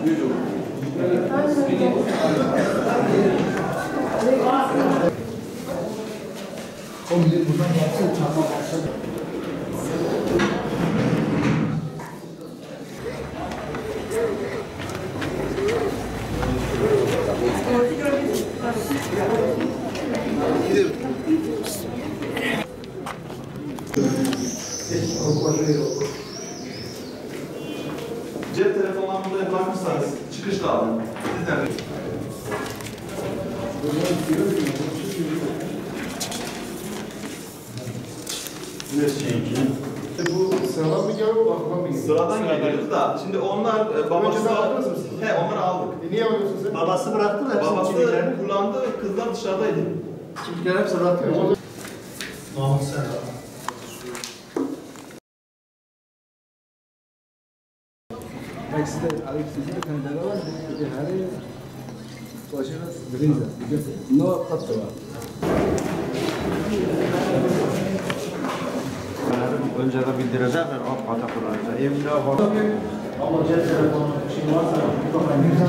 O millet buradan yapsın, çarpma başladı. Cep telefonlarında bakmışsanız çıkışta alın. Sizden Bu sıradan mı geliyor, bakıma mı geliyor? sıradan geliyoruz da şimdi onlar babası... Önceden aldınız mı siz? He, onları aldık. Niye alıyorsun sen? Babası bıraktı da Babası bizim kimliklerini. kullandı, kızlar dışarıdaydı. Kimlikler hepsi bırakıyor. Mahmut sen abi. Ekside, Alexis'e bir tane daha var. Bir de her başına birinci. No katı var. Önce de bildirecekler, o pata kuracak. Emniyet var. Ama cep telefonu için varsa bir bakayım.